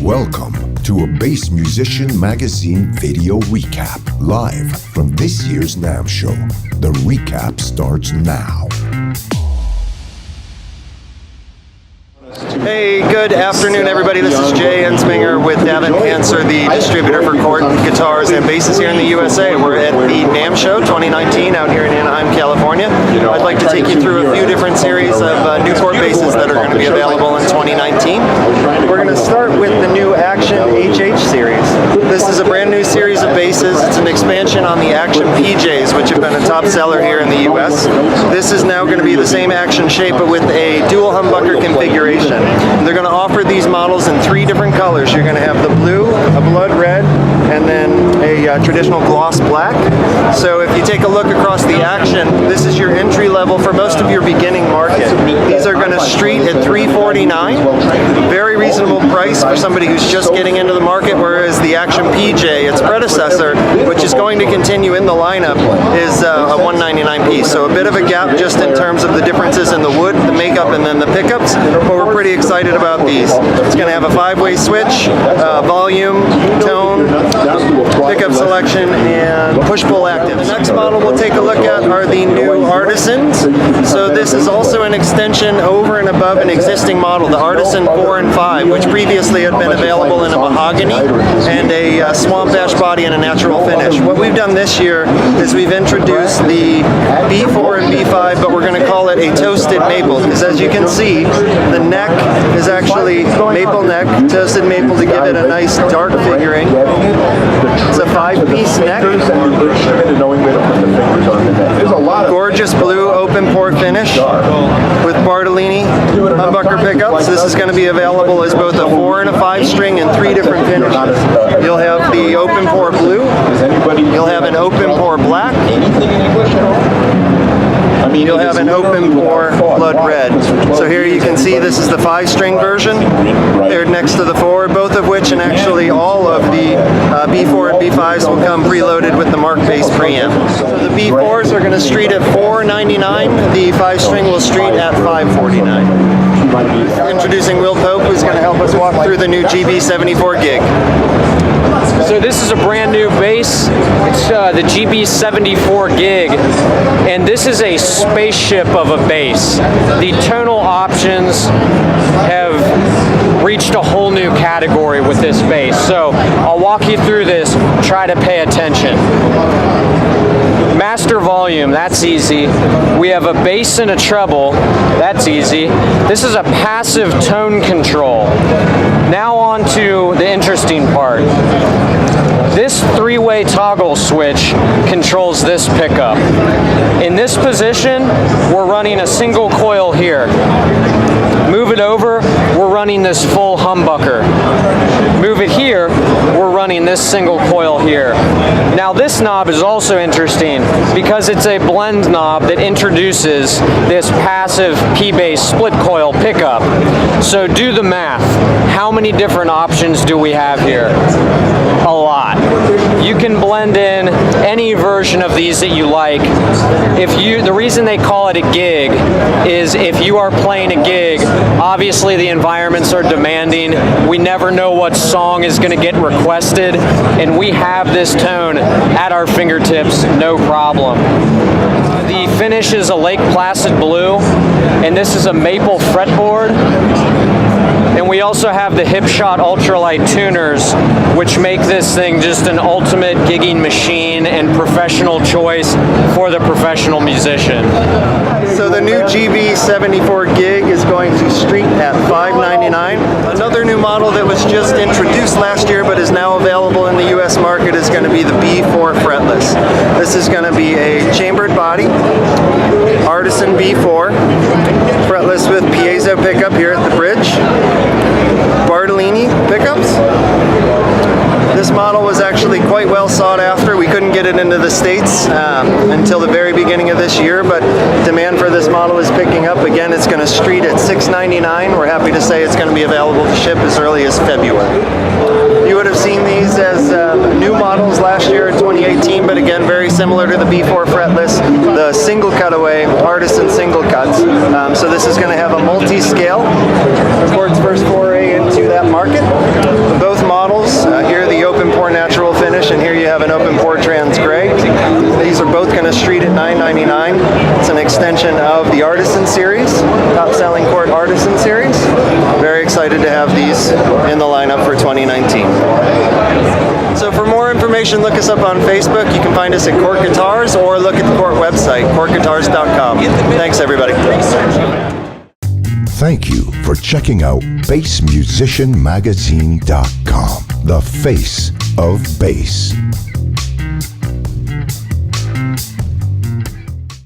Welcome to a Bass Musician Magazine video recap, live from this year's NAMM show. The recap starts now. Hey, good afternoon everybody. This is Jay Ensminger with Davin Hanser, the distributor for Cort guitars and basses here in the USA. We're at the NAMM show 2019 out here in Anaheim, California. I'd like to take you through a few different series of new Cort basses that are going to be available in 2019. We're going to start with the new Action HH series. This is a brand new series of basses. It's an expansion on the Action PJs, which have been a top seller here in the US. This is now going to be the same Action shape, but with a dual humbucker configuration. They're going to offer these models in 3 different colors. You're going to have the blue, a blood red, and then a traditional gloss black. So if you take a look across the Action, this is your entry level for most of your beginning market. These are going to street at $349. Very reasonable price for somebody who's just getting into the market, whereas the Action PJ, its predecessor, which is going to continue in the lineup, is a $199 piece. So a bit of a gap just in terms of the differences in the wood, the makeup, and then the pickups, but we're pretty excited about these. It's going to have a 5-way switch, volume, tone, pickup selection, and push-pull active. The next model we'll take a look at are the new Artisans. So this is also an extension over and above an existing model, the Artisan 4 and 5, which previously had been available in a mahogany and a swamp ash body and a natural finish. What we've done this year is we've introduced the B4 and B5, but we're going to call it a toasted maple, because as you can see, the neck is actually maple neck, toasted maple to give it a nice dark figuring. It's a 5-piece neck. Gorgeous blue open pore finish with Bartolini humbucker pickups. This is going to be available as both a 4 and a 5 string in 3 different finishes. You'll have the open pore blue, you'll have an open pore black, you'll have an open pore blood red. So here you can see this is the 5-string version, paired next to the 4, both of which, and actually all of the B4 and B5s will come preloaded with the Mark bass preamp. So the B4s are going to street at $499, the 5-string will street at $549. Introducing Will Pope, who's going to help us walk through the new GB74 gig. So this is a brand new bass. It's the GB74 gig, and this is a spaceship of a bass. The tonal options have reached a whole new category with this bass. So I'll walk you through this, try to pay attention. Master volume, that's easy. We have a bass and a treble, that's easy. This is a passive tone control. Now on to the interesting part. This 3-way toggle switch controls this pickup. In this position, we're running a single coil here. Move it over, we're running this full humbucker. Move it here, we're running this single coil here. Now this knob is also interesting because it's a blend knob that introduces this passive P-bass split coil pickup. So do the math. How many different options do we have here? A lot. You can blend in any version of these that you like. The reason they call it a gig is if you are playing a gig, obviously the environments are demanding. We never know what song is going to get requested, and we have this tone at our fingertips, no problem. The finish is a Lake Placid blue, and this is a maple fretboard. And we also have the Hipshot ultralight tuners, which make this thing just an ultimate gigging machine and professional choice for the professional musician. So the new GB74 gig is going to street at $599. Another new model that was just introduced last year but is now available in the US market is going to be the B4 fretless. This is going to be a chambered body, Artisan B4, fretless with piezo pickup here at the bridge, Bartolini pickups. This model was actually quite well sought after. We couldn't get it into the States until the very beginning of this year, but demand for this model is picking up. Again, it's going to street at $699. We're happy to say it's going to be available to ship as early as February. You would have seen these as new models last year in 2018, but again, very similar to the B4 fretless, the single cutaway, Artisan single cuts. So this is going to have a multi-scale. Cort's first foray into that market. It's an extension of the Artisan series, top-selling Cort Artisan series. Very excited to have these in the lineup for 2019. So for more information, look us up on Facebook. You can find us at Cort Guitars or look at the Cort website, cortguitars.com. Thanks, everybody. Thank you for checking out BassMusicianMagazine.com, the face of bass.